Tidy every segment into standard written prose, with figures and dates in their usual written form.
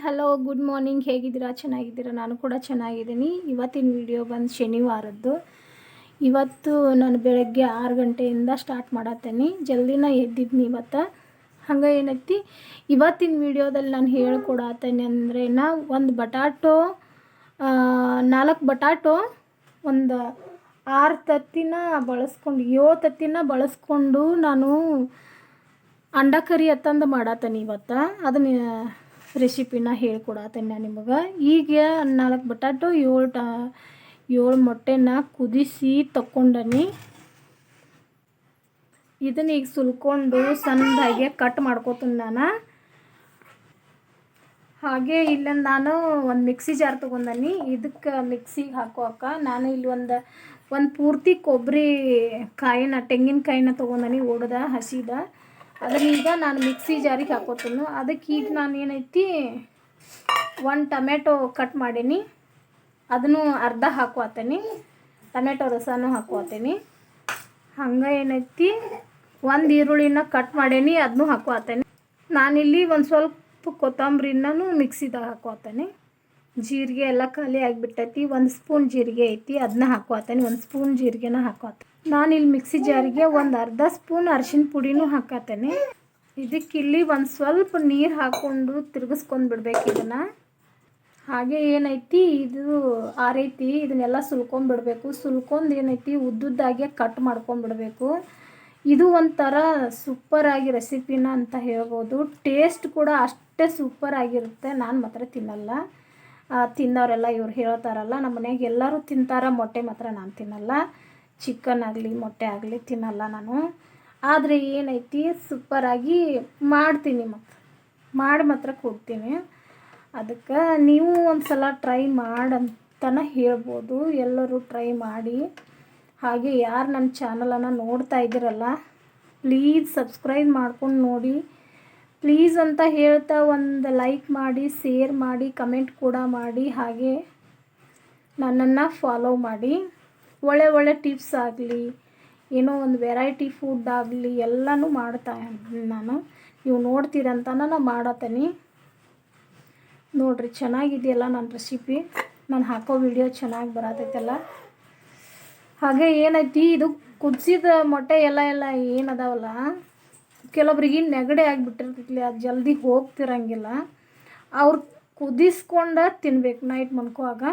Hello, good morning. ಹೇಗಿದ್ದೀರಾ? ಚೆನ್ನಾಗಿದ್ದೀರಾ? ನಾನು ಕೂಡ ಚೆನ್ನಾಗಿದ್ದೀನಿ. ಇವತ್ತಿನ ವಿಡಿಯೋ ಬಂದು ಶನಿವಾರದ್ದು. ಇವತ್ತು ನಾನು ಬೆಳಗ್ಗೆ 6 ಗಂಟೆಯಿಂದ ಸ್ಟಾರ್ಟ್ ಮಾಡತ್ತೇನೆ. ಜಲ್ದಿನ ಎದ್ದಿದ್ನಿ ಇವತ್ತು. ಹಂಗೆ ಏನೈತಿ ಇವತ್ತಿನ ವಿಡಿಯೋದಲ್ಲಿ ನಾನು ಹೇಳ್ಕೊಡತ್ತೇನೆ ಅಂದರೆ ಒಂದು ಬಟಾಟೋ 4 ಬಟಾಟೋ, ಒಂದು 6 ತತ್ತಿನ ಬಳಸ್ಕೊಂಡು 7 ತತ್ತಿನ ಬಳಸ್ಕೊಂಡು ನಾನು ಅಂಡ ಕರಿ ಅತ್ತಂದು ಮಾಡತ್ತೇನೆ ಇವತ್ತು. ಅದನ್ನ ರೆಸಿಪಿನ ಹೇಳ್ಕೊಡತ್ತೇನೆ ನಾನು ನಿಮಗೆ. ಈಗ 4 ಬಟಾಟೋ 7 ಮೊಟ್ಟೆನ ಕುದಿಸಿ ತಕ್ಕೊಂಡನಿ. ಇದನ್ನ ಈಗ ಸುಲ್ಕೊಂಡು ಸಣ್ಣದಾಗಿ ಕಟ್ ಮಾಡ್ಕೋತೀನಿ ನಾನು. ಹಾಗೆ ಇಲ್ಲಿ ನಾನು ಒಂದು ಮಿಕ್ಸಿ ಜಾರ್ ತೊಗೊಂಡನಿ. ಇದಕ್ಕೆ ಮಿಕ್ಸಿಗೆ ಹಾಕೋಕ ನಾನು ಇಲ್ಲಿ ಒಂದು ಪೂರ್ತಿ ಕೊಬ್ಬರಿ ಕಾಯಿನ, ತೆಂಗಿನಕಾಯಿನ ತೊಗೊಂಡನಿ, ಒಡೆದ ಹಸಿದ. ಅದನ್ನೀಗ ನಾನು ಮಿಕ್ಸಿ ಜಾರಿಗೆ ಹಾಕೋತೀನಿ. ಅದಕ್ಕೆ ಈಗ ನಾನು ಏನೈತಿ 1 ಟೊಮೆಟೊ ಕಟ್ ಮಾಡೀನಿ, ಅದನ್ನು ಅರ್ಧ ಹಾಕೋತೀನಿ. ಟೊಮೆಟೊ ರಸನೂ ಹಾಕೋತೀನಿ. ಹಂಗೆ ಏನೈತಿ 1 ಈರುಳ್ಳಿನ ಕಟ್ ಮಾಡೀನಿ, ಅದನ್ನೂ ಹಾಕೋತೀನಿ. ನಾನಿಲ್ಲಿ ಒಂದು ಸ್ವಲ್ಪ ಕೊತ್ತಂಬರಿನೂ ಮಿಕ್ಸಿದಾಗ ಹಾಕೋತೀನಿ. ಜೀರಿಗೆ ಎಲ್ಲ ಖಾಲಿ ಆಗಿಬಿಟ್ಟೈತಿ. 1 ಸ್ಪೂನ್ ಜೀರಿಗೆ ಐತಿ, ಅದನ್ನ ಹಾಕೋತೀನಿ. 1 ಸ್ಪೂನ್ ಜೀರಿಗೆನ ಹಾಕೋತೀನಿ. ನಾನಿಲ್ಲಿ ಮಿಕ್ಸಿ ಜಾರಿಗೆ ಒಂದು ಅರ್ಧ ಸ್ಪೂನ್ ಅರಿಶಿನ ಪುಡಿನೂ ಹಾಕತ್ತೇನೆ. ಇದಕ್ಕಿಲ್ಲಿ ಒಂದು ಸ್ವಲ್ಪ ನೀರು ಹಾಕ್ಕೊಂಡು ತಿರುಗಿಸ್ಕೊಂಡು ಬಿಡ್ಬೇಕು ಇದನ್ನು. ಹಾಗೆ ಏನೈತಿ ಇದು ಆರೈತಿ, ಇದನ್ನೆಲ್ಲ ಸುಲ್ಕೊಂಡ್ಬಿಡ್ಬೇಕು. ಸುಲ್ಕೊಂಡು ಏನೈತಿ ಉದ್ದುದ್ದಾಗೆ ಕಟ್ ಮಾಡ್ಕೊಂಡ್ಬಿಡ್ಬೇಕು. ಇದು ಒಂಥರ ಸೂಪರಾಗಿ ರೆಸಿಪಿನ ಅಂತ ಹೇಳ್ಬೋದು. ಟೇಸ್ಟ್ ಕೂಡ ಅಷ್ಟೇ ಸೂಪರ್ ಆಗಿರುತ್ತೆ. ನಾನು ಮಾತ್ರ ತಿನ್ನಲ್ಲ, ತಿನ್ನೋರೆಲ್ಲ ಇವ್ರು ಹೇಳ್ತಾರಲ್ಲ. ನಮ್ಮ ಮನೆಯಾಗ ಎಲ್ಲರೂ ತಿಂತಾರೆ, ಮೊಟ್ಟೆ ಮಾತ್ರ ನಾನು ತಿನ್ನಲ್ಲ. ಚಿಕನ್ ಆಗಲಿ ಮೊಟ್ಟೆ ಆಗಲಿ ತಿನ್ನಲ್ಲ ನಾನು. ಆದರೆ ಏನೈತಿ ಸೂಪರಾಗಿ ಮಾಡ್ತೀನಿ, ಮಾಡಿ ಮಾತ್ರ ಕೊಡ್ತೀನಿ. ಅದಕ್ಕೆ ನೀವು ಒಂದು ಸಲ ಟ್ರೈ ಮಾಡಂತನ ಹೇಳ್ಬೋದು. ಎಲ್ಲರೂ ಟ್ರೈ ಮಾಡಿ. ಹಾಗೆ ಯಾರು ನನ್ನ ಚಾನಲನ್ನು ನೋಡ್ತಾ ಇದ್ದೀರಲ್ಲ, ಪ್ಲೀಸ್ ಸಬ್ಸ್ಕ್ರೈಬ್ ಮಾಡ್ಕೊಂಡು ನೋಡಿ ಪ್ಲೀಸ್ ಅಂತ ಹೇಳ್ತಾ ಒಂದು ಲೈಕ್ ಮಾಡಿ, ಶೇರ್ ಮಾಡಿ, ಕಮೆಂಟ್ ಕೂಡ ಮಾಡಿ. ಹಾಗೆ ನನ್ನನ್ನು ಫಾಲೋ ಮಾಡಿ. ಒಳ್ಳೆ ಟಿಪ್ಸ್ ಆಗಲಿ, ಏನೋ ಒಂದು ವೆರೈಟಿ ಫುಡ್ ಆಗಲಿ ಎಲ್ಲನೂ ಮಾಡ್ತಾ ನಾನು. ನೀವು ನೋಡ್ತೀರಂತ ನಾನು ಮಾಡತ್ತೀನಿ. ನೋಡಿರಿ, ಚೆನ್ನಾಗಿದೆಯಲ್ಲ ನನ್ನ ರೆಸಿಪಿ. ನಾನು ಹಾಕೋ ವಿಡಿಯೋ ಚೆನ್ನಾಗಿ ಬರತೈತಲ್ಲ. ಹಾಗೆ ಏನೈತಿ ಇದು ಕುದಿಸಿದ ಮೊಟ್ಟೆ ಎಲ್ಲ ಏನದಾವಲ್ಲ, ಕೆಲವೊಬ್ರಿಗೆ ನೆಗಡಿ ಆಗಿಬಿಟ್ಟಿರ್ತೈತಿ, ಅದು ಜಲ್ದಿ ಹೋಗ್ತಿರಂಗಿಲ್ಲ. ಅವ್ರು ಕುದಿಸ್ಕೊಂಡು ತಿನ್ಬೇಕು. ನೈಟ್ ಮನ್ಕೋವಾಗ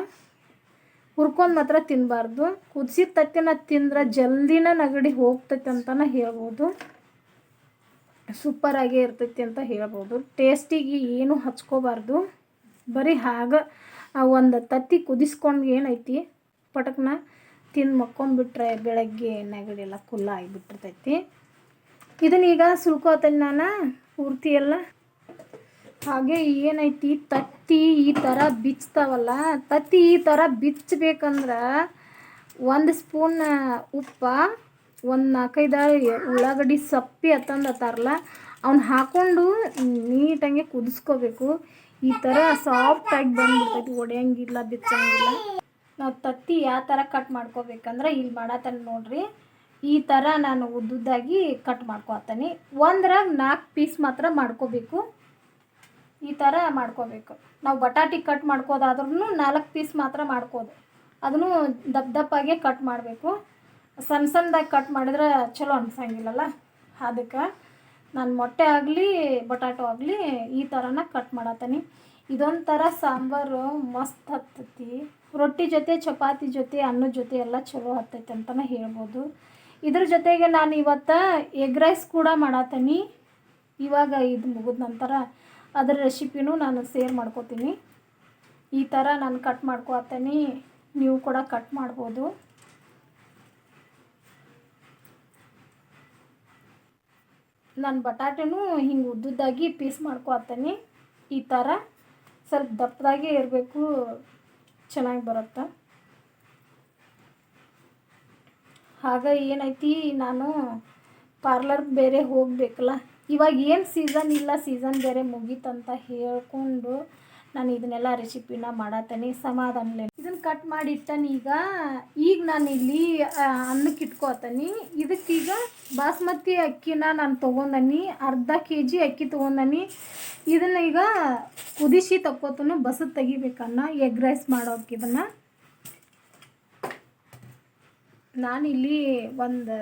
ಹುರ್ಕೊಂಡು ಮಾತ್ರ ತಿನ್ನಬಾರ್ದು. ಕುದಿಸಿದ ತತ್ತಿನ ತಿಂದ್ರೆ ಜಲ್ದಿನ ನೆಗಡಿ ಹೋಗ್ತೈತೆ ಅಂತಲೇ ಹೇಳ್ಬೋದು. ಸೂಪರಾಗೇ ಇರ್ತೈತಿ ಅಂತ ಹೇಳ್ಬೋದು. ಟೇಸ್ಟಿಗೆ ಏನು ಹಚ್ಕೋಬಾರ್ದು. ಬರೀ ಹಾಗೆ ಒಂದು ತತ್ತಿ ಕುದಿಸ್ಕೊಂಡು ಏನೈತಿ ಪಟಕ್ನ ತಿಂದು ಮಕ್ಕೊಂಬಿಟ್ರೆ ಬೆಳಗ್ಗೆ ನೆಗಡಿ ಎಲ್ಲ ಕುಲ್ಲ ಆಗಿಬಿಟ್ಟಿರ್ತೈತಿ. ಇದನ್ನೀಗ ಸುಲ್ಕೋತೀನಿ ನಾನು ಪೂರ್ತಿ ಎಲ್ಲ. ಹಾಗೆ ಏನೈತಿ ತತ್ತಿ ಈ ಥರ ಬಿಚ್ತಾವಲ್ಲ, ತತ್ತಿ ಈ ಥರ ಬಿಚ್ಚಬೇಕಂದ್ರೆ 1 ಸ್ಪೂನ್ ಉಪ್ಪ, ಒಂದು 4-5 ಉಳ್ಳಾಗಡ್ಡಿ ಸಪ್ಪಿ ಅತ್ತಂದತ್ತಾರಲ್ಲ, ಅವ್ನು ಹಾಕ್ಕೊಂಡು ನೀಟಾಗಿ ಕುದಿಸ್ಕೋಬೇಕು. ಈ ಥರ ಸಾಫ್ಟಾಗಿ ಬಂದ್ಬಿಡ್ತೈತಿ, ಒಡೆಯಂಗಿಲ್ಲ, ಬಿಚ್ಚಂಗಿಲ್ಲ. ನಾವು ತತ್ತಿ ಯಾವ ಥರ ಕಟ್ ಮಾಡ್ಕೋಬೇಕಂದ್ರೆ ಇಲ್ಲಿ ಮಾಡತ್ತೇನೆ ನೋಡ್ರಿ. ಈ ಥರ ನಾನು ಉದ್ದುದ್ದಾಗಿ ಕಟ್ ಮಾಡ್ಕೊತೀನಿ. ಒಂದ್ರಾಗ 4 ಪೀಸ್ ಮಾತ್ರ ಮಾಡ್ಕೋಬೇಕು. ಈ ಥರ ಮಾಡ್ಕೋಬೇಕು. ನಾವು ಬಟಾಟಿ ಕಟ್ ಮಾಡ್ಕೋದಾದ್ರೂ 4 ಪೀಸ್ ಮಾತ್ರ ಮಾಡ್ಕೋದು. ಅದನ್ನು ದಪ್ಪಾಗೆ ಕಟ್ ಮಾಡಬೇಕು. ಸಣ್ಣದಾಗಿ ಕಟ್ ಮಾಡಿದ್ರೆ ಚಲೋ ಅನ್ಸಂಗಿಲ್ಲಲ್ಲ. ಅದಕ್ಕೆ ನಾನು ಮೊಟ್ಟೆ ಆಗಲಿ ಬಟಾಟೋ ಆಗಲಿ ಈ ಥರನ ಕಟ್ ಮಾಡತ್ತೀನಿ. ಇದೊಂಥರ ಸಾಂಬಾರು ಮಸ್ತ್ ಹತ್ತೈತಿ. ರೊಟ್ಟಿ ಜೊತೆ, ಚಪಾತಿ ಜೊತೆ, ಅನ್ನದ ಜೊತೆ ಎಲ್ಲ ಚಲೋ ಹತ್ತೈತೆ ಅಂತಲೇ ಹೇಳ್ಬೋದು. ಇದ್ರ ಜೊತೆಗೆ ನಾನು ಇವತ್ತು ಎಗ್ ರೈಸ್ ಕೂಡ ಮಾಡತ್ತೀನಿ. ಇವಾಗ ಇದು ಮುಗಿದ ನಂತರ ಅದರ ರೆಸಿಪಿನೂ ನಾನು ಶೇರ್ ಮಾಡ್ಕೋತೀನಿ. ಈ ಥರ ನಾನು ಕಟ್ ಮಾಡ್ಕೋತೀನಿ. ನೀವು ಕೂಡ ಕಟ್ ಮಾಡ್ಬೋದು. ನಾನು ಬಟಾಟೆನೂ ಹಿಂಗೆ ಉದ್ದುದ್ದಾಗಿ ಪೀಸ್ ಮಾಡ್ಕೋತೀನಿ. ಈ ಥರ ಸ್ವಲ್ಪ ದಪ್ಪದಾಗೆ ಇರಬೇಕು, ಚೆನ್ನಾಗಿ ಬರುತ್ತೆ. ಹಾಗೆ ಏನೈತಿ ನಾನು ಪಾರ್ಲರ್ಗೆ ಬೇರೆ ಹೋಗಬೇಕಲ್ಲ. ಇವಾಗ ಏನು ಸೀಸನ್ ಇಲ್ಲ, ಸೀಸನ್ ಬೇರೆ ಮುಗೀತಂತ ಹೇಳ್ಕೊಂಡು ನಾನು ಇದನ್ನೆಲ್ಲ ರೆಸಿಪಿನ ಮಾಡತ್ತೇನೆ ಸಮಾಧಾನ. ಇದನ್ನು ಕಟ್ ಮಾಡಿ ಇಟ್ಟನಿ. ಈಗ ನಾನು ಇಲ್ಲಿ ಅನ್ನಕ್ಕೆ ಇಟ್ಕೋತೀನಿ. ಇದಕ್ಕೀಗ ಬಾಸ್ಮತಿ ಅಕ್ಕಿನ ನಾನು ತೊಗೊಂಡನಿ, ಅರ್ಧ kg ಅಕ್ಕಿ ತೊಗೊಂಡನಿ. ಇದನ್ನು ಈಗ ಕುದಿಸಿ ತಕ್ಕೋತನು, ಬಸದು ತೆಗಿಬೇಕನ್ನ ಎಗ್ ರೈಸ್ ಮಾಡೋಕೆ. ಇದನ್ನು ನಾನಿಲ್ಲಿ ಒಂದು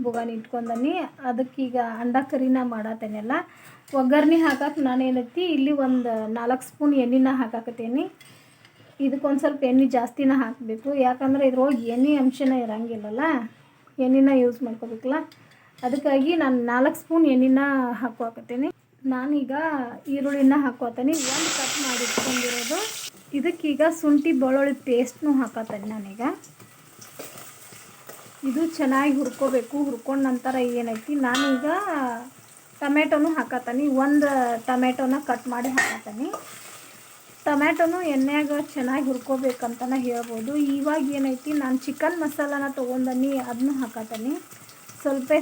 ಬುಗಾನಿ ಇಟ್ಕೊಂಡನಿ. ಅದಕ್ಕೀಗ ಅಂಡ ಕರಿನ ಮಾಡತ್ತೇನೆಲ್ಲ. ಒಗ್ಗರಣೆ ಹಾಕಕ್ಕೆ ನಾನು ಏನೈತಿ ಇಲ್ಲಿ ಒಂದು 4 ಸ್ಪೂನ್ ಎಣ್ಣೆನ ಹಾಕಾಕತ್ತೀನಿ. ಇದಕ್ಕೊಂದು ಸ್ವಲ್ಪ ಎಣ್ಣೆ ಜಾಸ್ತಿನ ಹಾಕಬೇಕು, ಯಾಕಂದರೆ ಇದ್ರೊಳಗೆ ಎಣ್ಣೆ ಅಂಶನ ಇರೋಂಗಿಲ್ಲಲ್ಲ, ಎಣ್ಣೆನ ಯೂಸ್ ಮಾಡ್ಕೋಬೇಕಲ್ಲ. ಅದಕ್ಕಾಗಿ ನಾನು 4 ಸ್ಪೂನ್ ಎಣ್ಣೆನ ಹಾಕೋಕತ್ತೀನಿ. ನಾನೀಗ ಈರುಳ್ಳಿನ ಹಾಕೋತೀನಿ, ಒಂದು ಕಟ್ ಮಾಡಿ ಇಟ್ಕೊಂಡಿರೋದು. ಇದಕ್ಕೀಗ ಶುಂಠಿ ಬೆಳ್ಳುಳ್ಳಿ ಪೇಸ್ಟ್ನೂ ಹಾಕೋತೀನಿ ನಾನೀಗ. ಇದು ಚೆನ್ನಾಗಿ ಹುರ್ಕೋಬೇಕು. ಹುರ್ಕೊಂಡ ನಂತರ ಏನೈತಿ ನಾನೀಗ ಟೊಮೆಟೊನೂ ಹಾಕತ್ತೀನಿ. ಒಂದು ಟೊಮೆಟೊನ ಕಟ್ ಮಾಡಿ ಹಾಕತ್ತೀನಿ. ಟೊಮೆಟೊನು ಎಣ್ಣೆಯಾಗ ಚೆನ್ನಾಗಿ ಹುರ್ಕೋಬೇಕಂತನ ಹೇಳ್ಬೋದು. ಇವಾಗ ಏನೈತಿ ನಾನು ಚಿಕನ್ ಮಸಾಲಾನ ತೊಗೊಂಡನಿ, ಅದನ್ನು ಹಾಕತ್ತೀನಿ.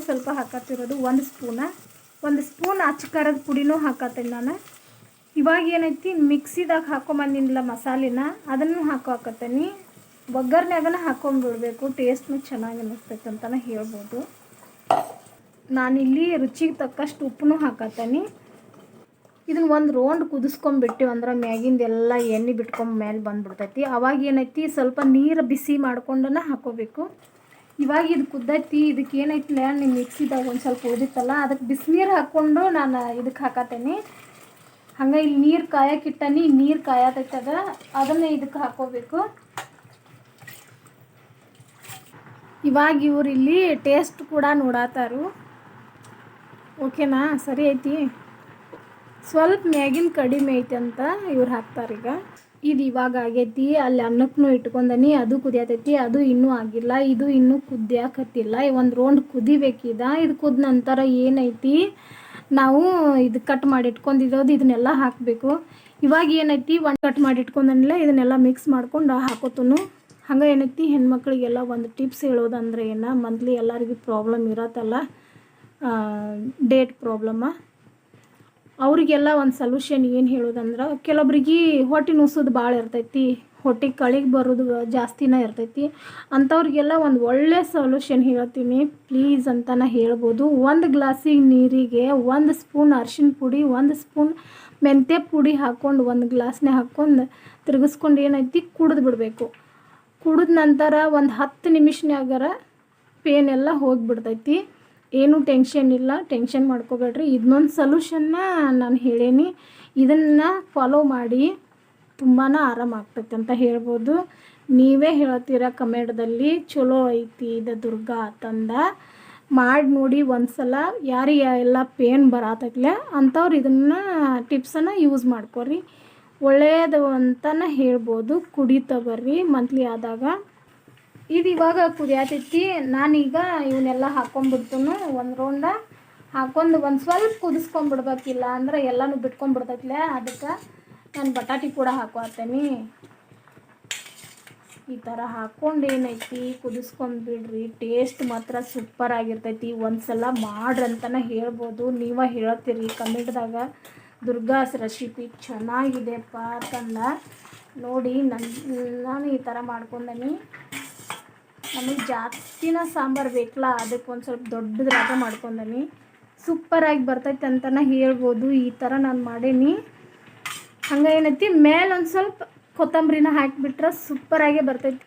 ಸ್ವಲ್ಪ ಹಾಕತ್ತಿರೋದು 1 ಸ್ಪೂನ್ ಅಚ್ಚ ಖಾರದ ಪುಡಿನೂ ಹಾಕತ್ತೀನಿ ನಾನು. ಇವಾಗ ಏನೈತಿ ಮಿಕ್ಸಿದಾಗ ಹಾಕೊಂಬಂದಿಲ್ಲ ಮಸಾಲಿನ, ಅದನ್ನು ಹಾಕೋಕತ್ತೀನಿ. ಒಗ್ಗರಣೆಯಾಗನ ಹಾಕೊಂಡ್ಬಿಡ್ಬೇಕು, ಟೇಸ್ಟ್ನು ಚೆನ್ನಾಗಿ ಅನ್ನಿಸ್ತೈತೆ ಅಂತಲೇ ಹೇಳ್ಬೋದು. ನಾನಿಲ್ಲಿ ರುಚಿಗೆ ತಕ್ಕಷ್ಟು ಉಪ್ಪನ್ನು ಹಾಕತ್ತೀನಿ. ಇದನ್ನು ಒಂದು ರೌಂಡ್ ಕುದಿಸ್ಕೊಂಬಿಟ್ಟಿವಿ ಅಂದ್ರೆ ಮ್ಯಾಗಿಂದೆಲ್ಲ ಎಣ್ಣೆ ಬಿಟ್ಕೊಂಡು ಮೇಲೆ ಬಂದುಬಿಡ್ತೈತಿ. ಅವಾಗ ಏನೈತಿ ಸ್ವಲ್ಪ ನೀರು ಬಿಸಿ ಮಾಡ್ಕೊಂಡನ ಹಾಕೋಬೇಕು. ಇವಾಗ ಇದು ಕುದ್ದೈತಿ. ಇದಕ್ಕೆ ಏನೈತಿಲ್ಲ ನಿಮ್ಮ ಮಿಕ್ಸಿದಾಗ ಒಂದು ಸ್ವಲ್ಪ ಉಳಿದಿತ್ತಲ್ಲ, ಅದಕ್ಕೆ ಬಿಸಿನೀರು ಹಾಕ್ಕೊಂಡು ನಾನು ಇದಕ್ಕೆ ಹಾಕತ್ತೀನಿ. ಹಂಗೆ ಇಲ್ಲಿ ನೀರು ಕಾಯಕ್ಕಿಟ್ಟನಿ, ನೀರು ಕಾಯತೈತದ, ಅದನ್ನು ಇದಕ್ಕೆ ಹಾಕೋಬೇಕು. ಇವಾಗ ಇವ್ರು ಇಲ್ಲಿ ಟೇಸ್ಟ್ ಕೂಡ ನೋಡತ್ತಾರು. ಓಕೆನಾ, ಸರಿ ಐತಿ. ಸ್ವಲ್ಪ ಮ್ಯಾಗಿನ ಕಡಿಮೆ ಐತಿ ಅಂತ ಇವ್ರು ಹಾಕ್ತಾರೀಗ. ಇದು ಇವಾಗ ಆಗೈತಿ. ಅಲ್ಲಿ ಅನ್ನಕ್ಕೂ ಇಟ್ಕೊಂಡನಿ, ಅದು ಕುದಿಯತೈತಿ. ಅದು ಇನ್ನೂ ಆಗಿಲ್ಲ, ಇದು ಇನ್ನೂ ಕುದಿಯಾಕತ್ತಿಲ್ಲ. ಒಂದು ರೌಂಡ್ ಕುದಿಬೇಕಿದ. ಇದು ಕುದ ನಂತರ ಏನೈತಿ ನಾವು ಇದು ಕಟ್ ಮಾಡಿ ಇಟ್ಕೊಂಡಿರೋದು ಇದನ್ನೆಲ್ಲ ಹಾಕಬೇಕು. ಇವಾಗ ಏನೈತಿ ಒಂದು ಕಟ್ ಮಾಡಿ ಇಟ್ಕೊಂಡನಿಲ್ಲ, ಇದನ್ನೆಲ್ಲ ಮಿಕ್ಸ್ ಮಾಡ್ಕೊಂಡು ಹಾಕೋತನು. ಹಂಗೆ ಏನೈತಿ ಹೆಣ್ಮಕ್ಳಿಗೆಲ್ಲ ಒಂದು ಟಿಪ್ಸ್ ಹೇಳೋದಂದ್ರೆ ಮಂತ್ಲಿ ಎಲ್ಲರಿಗೂ ಪ್ರಾಬ್ಲಮ್ ಇರತ್ತಲ್ಲ, ಡೇಟ್ ಪ್ರಾಬ್ಲಮ್ಮ. ಅವರಿಗೆಲ್ಲ ಒಂದು ಸೊಲ್ಯೂಷನ್ ಏನು ಹೇಳೋದಂದ್ರೆ, ಕೆಲವೊಬ್ರಿಗೆ ಹೊಟ್ಟೆ ನುಸೋದು ಭಾಳ ಇರ್ತೈತಿ, ಹೊಟ್ಟೆಗೆ ಕಳಿಗೆ ಬರೋದು ಜಾಸ್ತಿನೇ ಇರ್ತೈತಿ. ಅಂಥವ್ರಿಗೆಲ್ಲ ಒಂದು ಒಳ್ಳೆ ಸೊಲ್ಯೂಷನ್ ಹೇಳ್ತೀನಿ ಪ್ಲೀಸ್ ಅಂತಲೇ ಹೇಳ್ಬೋದು. 1 ಗ್ಲಾಸಿಗೆ ನೀರಿಗೆ 1 ಸ್ಪೂನ್ ಅರಿಶಿನ ಪುಡಿ, 1 ಸ್ಪೂನ್ ಮೆಂತ್ಯ ಪುಡಿ ಹಾಕ್ಕೊಂಡು 1 ಗ್ಲಾಸ್ನೇ ಹಾಕ್ಕೊಂಡು ತಿರುಗಿಸ್ಕೊಂಡು ಏನೈತಿ ಕುಡಿದು ಬಿಡಬೇಕು. ಕುಡಿದ ನಂತರ ಒಂದು 10 ನಿಮಿಷನಾಗರ ಪೇನ್ ಎಲ್ಲ ಹೋಗಿಬಿಡ್ತೈತಿ. ಏನೂ ಟೆನ್ಷನ್ ಇಲ್ಲ, ಟೆನ್ಷನ್ ಮಾಡ್ಕೋಬೇಡ್ರಿ. ಇದನ್ನೊಂದು ಸೊಲ್ಯೂಷನ್ನ ನಾನು ಹೇಳೀನಿ, ಇದನ್ನು ಫಾಲೋ ಮಾಡಿ ತುಂಬಾ ಆರಾಮಾಗ್ತೈತೆ ಅಂತ ಹೇಳ್ಬೋದು. ನೀವೇ ಹೇಳ್ತೀರ ಕಮೆಂಟ್ದಲ್ಲಿ ಚಲೋ ಐತಿ ಇದು ದುರ್ಗಾ ಅಂತಂದ. ಮಾಡಿ ನೋಡಿ ಒಂದು ಸಲ. ಯಾರಿಗೆ ಎಲ್ಲ ಪೇನ್ ಬರತೈತ್ಲೆ ಅಂಥವ್ರು ಇದನ್ನು ಟಿಪ್ಸನ್ನು ಯೂಸ್ ಮಾಡ್ಕೊರಿ, ಒಳ್ಳೆಯದು ಅಂತಲೇ ಹೇಳ್ಬೋದು. ಕುಡಿತಾ ಬರ್ರಿ ಮಂತ್ಲಿ ಆದಾಗ. ಇದು ಇವಾಗ ಕುದಿಯತೈತಿ. ನಾನೀಗ ಇವನ್ನೆಲ್ಲ ಹಾಕ್ಕೊಂಡ್ಬಿಡ್ತನು. ಒಂದು ರೌಂಡ ಹಾಕ್ಕೊಂಡು ಒಂದು ಸ್ವಲ್ಪ ಕುದಿಸ್ಕೊಂಡ್ಬಿಡ್ಬೇಕಿಲ್ಲ ಅಂದ್ರೆ ಎಲ್ಲನೂ ಬಿಟ್ಕೊಂಡ್ಬಿಡ್ತೈತ್ಲೆ. ಅದಕ್ಕೆ ನಾನು ಬಟಾಟಿ ಕೂಡ ಹಾಕೋತೀನಿ. ಈ ಥರ ಹಾಕ್ಕೊಂಡು ಏನೈತಿ ಕುದಿಸ್ಕೊಂಡ್ಬಿಡ್ರಿ. ಟೇಸ್ಟ್ ಮಾತ್ರ ಸೂಪರ್ ಆಗಿರ್ತೈತಿ. ಒಂದು ಸಲ ಮಾಡ್ರಂತಲೇ ಹೇಳ್ಬೋದು. ನೀವೇ ಹೇಳ್ತೀರಿ ಕಮೆಂಟ್ದಾಗ ದುರ್ಗಾಸ್ ರೆಸಿಪಿ ಚೆನ್ನಾಗಿದೆಪ್ಪ ಅಂತಂದ. ನೋಡಿ ನಾನು ಈ ಥರ ಮಾಡ್ಕೊಂಡನಿ. ನಮಗೆ ಜಾಸ್ತಿನ ಸಾಂಬಾರು ಬೇಕಲ್ಲ, ಅದಕ್ಕೆ ಒಂದು ಸ್ವಲ್ಪ ದೊಡ್ಡದ್ರಾಗ ಮಾಡ್ಕೊಂಡನಿ. ಸೂಪರಾಗಿ ಬರ್ತೈತೆ ಅಂತಲೇ ಹೇಳ್ಬೋದು. ಈ ಥರ ನಾನು ಮಾಡೀನಿ. ಹಂಗೆ ಏನೈತಿ ಮೇಲೆ ಒಂದು ಸ್ವಲ್ಪ ಕೊತ್ತಂಬರಿನ ಹಾಕಿಬಿಟ್ರೆ ಸೂಪರಾಗೇ ಬರ್ತೈತಿ.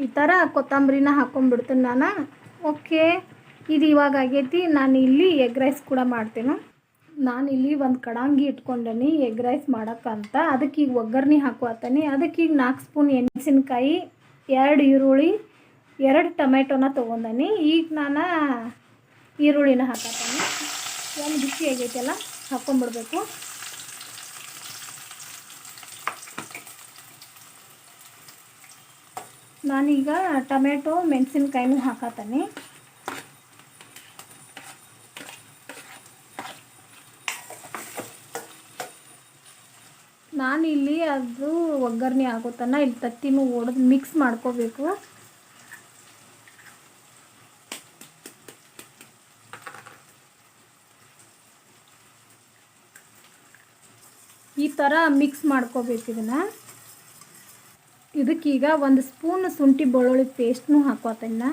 ಈ ಥರ ಕೊತ್ತಂಬರಿನ ಹಾಕ್ಕೊಂಡ್ಬಿಡ್ತೀನಿ ನಾನು. ಓಕೆ, ಇದು ಇವಾಗ ಆಗೈತಿ. ನಾನು ಇಲ್ಲಿ ಎಗ್ ರೈಸ್ ಕೂಡ ಮಾಡ್ತೇನೆ. ನಾನಿಲ್ಲಿ ಒಂದು ಕಡಾಂಗಿ ಇಟ್ಕೊಂಡನಿ ಎಗ್ ರೈಸ್ ಮಾಡೋಕ್ಕಂತ. ಅದಕ್ಕೀಗ ಒಗ್ಗರಣೆ ಹಾಕೋತೀನಿ. ಅದಕ್ಕೀಗ 4 ಸ್ಪೂನ್ ಮೆಣಸಿನ್ಕಾಯಿ, 2 ಈರುಳ್ಳಿ, 2 ಟೊಮೆಟೊನ ತೊಗೊಂಡನಿ. ಈಗ ನಾನು ಈರುಳ್ಳಿನ ಹಾಕತ್ತೀನಿ. ಒಂದು ಬಿಸಿ ಆಗೈತೆಲ್ಲ ಹಾಕ್ಕೊಂಬಿಡ್ಬೇಕು. ನಾನೀಗ ಟೊಮೆಟೊ ಮೆಣಸಿನ್ಕಾಯಿನೂ ಹಾಕತ್ತೀನಿ. ನಾನಿಲ್ಲಿ ಅದು ಒಗ್ಗರಣೆ ಆಗೋತನ ಇಲ್ಲಿ ತತ್ತಿನೂ ಒಡೆದು ಮಿಕ್ಸ್ ಮಾಡ್ಕೋಬೇಕು. ಈ ಥರ ಮಿಕ್ಸ್ ಮಾಡ್ಕೋಬೇಕು ಇದನ್ನು. ಇದಕ್ಕೀಗ 1 ಸ್ಪೂನ್ ಶುಂಠಿ ಬೆಳ್ಳುಳ್ಳಿ ಪೇಸ್ಟ್ನು ಹಾಕೋತೀನಿ.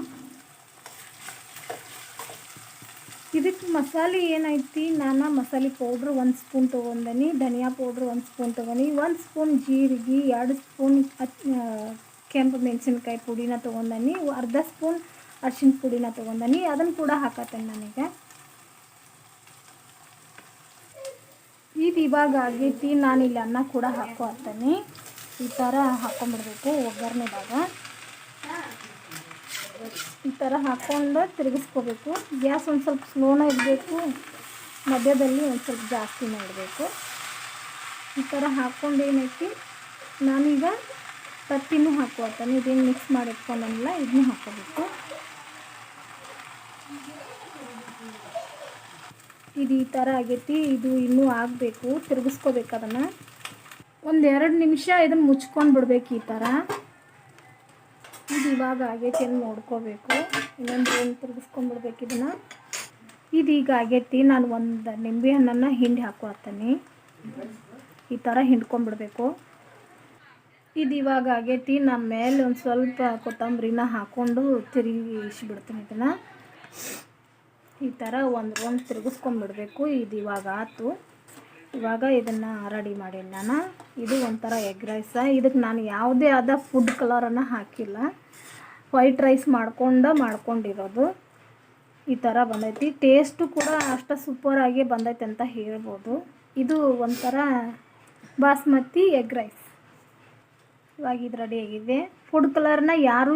ಇದಕ್ಕೆ ಮಸಾಲೆ ಏನೈತಿ, ನಾನು ಮಸಾಲೆ ಪೌಡ್ರ್ 1 ಸ್ಪೂನ್ ತೊಗೊಂಡನಿ, ಧನಿಯಾ ಪೌಡ್ರ್ 1 ಸ್ಪೂನ್ ತೊಗೊಂಡು, 1 ಸ್ಪೂನ್ ಜೀರಿಗೆ, 2 ಸ್ಪೂನ್ ಕೆಂಪು ಮೆಣಸಿನ್ಕಾಯಿ ಪುಡಿನ ತೊಗೊಂಡನಿ, ಅರ್ಧ ಸ್ಪೂನ್ ಅರಿಶಿನ ಪುಡಿನ ತೊಗೊಂಡನಿ. ಅದನ್ನು ಕೂಡ ಹಾಕತ್ತೇನೆ ನಾನೀಗ. ಇದು ಇವಾಗ ಆಗೈತಿ. ನಾನಿಲ್ಲಿ ಅನ್ನ ಕೂಡ ಹಾಕೋತೀನಿ. ಈ ಥರ ಹಾಕ್ಕೊಂಬಿಡ್ಬೇಕು ಒಗ್ಗರಣೆದಾಗ. ಈ ಥರ ಹಾಕ್ಕೊಂಡು ತಿರುಗಿಸ್ಕೋಬೇಕು. ಗ್ಯಾಸ್ ಒಂದು ಸ್ವಲ್ಪ ಸ್ಲೋನ ಇಡಬೇಕು, ಮಧ್ಯದಲ್ಲಿ ಒಂದು ಸ್ವಲ್ಪ ಜಾಸ್ತಿನೇ ಇಡಬೇಕು. ಈ ಥರ ಹಾಕ್ಕೊಂಡು ಏನೈತಿ, ನಾನೀಗ ತತ್ತಿನೂ ಹಾಕೋತೀನಿ. ಇದೇನು ಮಿಕ್ಸ್ ಮಾಡಿ ಇಟ್ಕೊಂಡಲ್ಲ, ಇದನ್ನೂ ಹಾಕೋಬೇಕು. ಇದು ಈ ಥರ ಆಗೈತಿ. ಇದು ಇನ್ನೂ ಆಗಬೇಕು, ತಿರುಗಿಸ್ಕೋಬೇಕು ಅದನ್ನು. 1-2 ನಿಮಿಷ ಇದನ್ನು ಮುಚ್ಕೊಂಡು ಬಿಡ್ಬೇಕು ಈ ಥರ. ಇದು ಇವಾಗ ಆಗೈತಿ ಅಂತ ನೋಡ್ಕೋಬೇಕು. ಇನ್ನೊಂದು ಏನು ತಿರುಗಿಸ್ಕೊಂಡ್ಬಿಡ್ಬೇಕು ಇದನ್ನು. ಇದೀಗ ಆಗೈತಿ. ನಾನು ಒಂದು ನಿಂಬೆ ಹಣ್ಣನ್ನು ಹಿಂಡಿ ಹಾಕೋತೀನಿ. ಈ ಥರ ಹಿಂಡ್ಕೊಂಡ್ಬಿಡ್ಬೇಕು. ಇದು ಇವಾಗ ಆಗೈತಿ. ನಾನು ಮೇಲೆ ಒಂದು ಸ್ವಲ್ಪ ಕೊತ್ತಂಬರಿನ ಹಾಕ್ಕೊಂಡು ತಿರುಗಿಸ್ಬಿಡ್ತೀನಿ ಇದನ್ನು. ಈ ಥರ ಒಂದು ರೌಂಡ್ ತಿರುಗಿಸ್ಕೊಂಡ್ಬಿಡ್ಬೇಕು. ಇದು ಇವಾಗ ಆಯ್ತು. ಇವಾಗ ಇದನ್ನು ರೆಡಿ ಮಾಡೀನಿ ನಾನು. ಇದು ಒಂಥರ ಎಗ್ ರೈಸ. ಇದಕ್ಕೆ ನಾನು ಯಾವುದೇ ಆದ ಫುಡ್ ಕಲರನ್ನು ಹಾಕಿಲ್ಲ, ವೈಟ್ ರೈಸ್ ಮಾಡ್ಕೊಂಡಿರೋದು. ಈ ಥರ ಬಂದೈತಿ. ಟೇಸ್ಟು ಕೂಡ ಅಷ್ಟು ಸೂಪರಾಗಿ ಬಂದೈತೆ ಅಂತ ಹೇಳ್ಬೋದು. ಇದು ಒಂಥರ ಬಾಸ್ಮತಿ ಎಗ್ ರೈಸ್. ಇವಾಗ ಇದು ರೆಡಿಯಾಗಿದೆ. ಫುಡ್ ಕಲರ್ನ ಯಾರೂ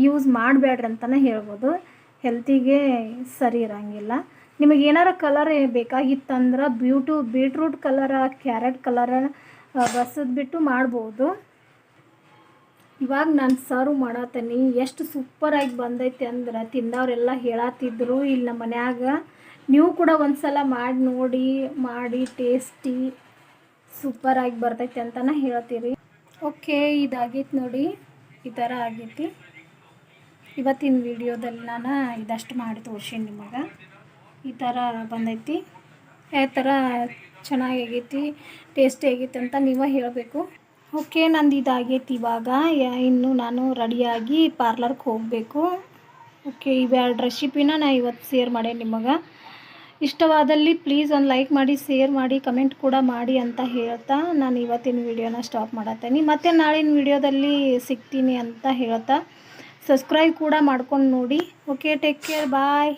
ಯೂಸ್ ಮಾಡಬೇಡ್ರಿ ಅಂತಲೇ ಹೇಳ್ಬೋದು. ಹೆಲ್ತಿಗೆ ಸರಿ ಇರೋಂಗಿಲ್ಲ. ನಿಮಗೆ ಏನಾರ ಕಲರ್ ಬೇಕಾಗಿತ್ತಂದ್ರೆ ಬೀಟ್ರೂಟ್ ಕಲರ, ಕ್ಯಾರೆಟ್ ಕಲರ ಬಸದ್ಬಿಟ್ಟು ಮಾಡ್ಬೋದು. ಇವಾಗ ನಾನು ಸರ್ವ್ ಮಾಡತ್ತೀನಿ. ಎಷ್ಟು ಸೂಪರಾಗಿ ಬಂದೈತೆ ಅಂದ್ರೆ ತಿಂದವರೆಲ್ಲ ಹೇಳತ್ತಿದ್ರು ಇಲ್ಲಿ ನಮ್ಮ ಮನ್ಯಾಗ. ನೀವು ಕೂಡ ಒಂದು ಸಲ ಮಾಡಿ ಟೇಸ್ಟಿ ಸೂಪರಾಗಿ ಬರ್ತೈತೆ ಅಂತಲೇ ಹೇಳ್ತೀರಿ. ಓಕೆ, ಇದಾಗೈತೆ ನೋಡಿ. ಈ ಥರ ಆಗೈತಿ. ಇವತ್ತಿನ ವಿಡಿಯೋದಲ್ಲಿ ನಾನು ಇದಷ್ಟು ಮಾಡಿ ತೋರ್ಸೀನಿ ನಿಮಗೆ. ಈ ಥರ ಬಂದೈತಿ. ಯಾವ ಥರ ಚೆನ್ನಾಗೈತಿ, ಟೇಸ್ಟಿ ಆಗೈತಿ ಅಂತ ನೀವೇ ಹೇಳಬೇಕು. ಓಕೆ, ನಂದು ಇದಾಗೈತಿ. ಇವಾಗ ಇನ್ನು ನಾನು ರೆಡಿಯಾಗಿ ಪಾರ್ಲರ್ಗೆ ಹೋಗಬೇಕು. ಓಕೆ, ಇವೆರಡು ರೆಸಿಪಿನ ನಾನು ಇವತ್ತು ಶೇರ್ ಮಾಡೇನಿ ನಿಮಗೆ. ಇಷ್ಟವಾದಲ್ಲಿ ಪ್ಲೀಸ್ ಒಂದು ಲೈಕ್ ಮಾಡಿ, ಶೇರ್ ಮಾಡಿ, ಕಮೆಂಟ್ ಕೂಡ ಮಾಡಿ ಅಂತ ಹೇಳ್ತಾ ನಾನು ಇವತ್ತಿನ ವಿಡಿಯೋನ ಸ್ಟಾಪ್ ಮಾಡತ್ತೀನಿ. ಮತ್ತು ನಾಳಿನ ವಿಡಿಯೋದಲ್ಲಿ ಸಿಗ್ತೀನಿ ಅಂತ ಹೇಳ್ತಾ ಸಬ್ಸ್ಕ್ರೈಬ್ ಕೂಡ ಮಾಡ್ಕೊಂಡು ನೋಡಿ. ಓಕೆ, ಟೇಕ್ ಕೇರ್, ಬಾಯ್.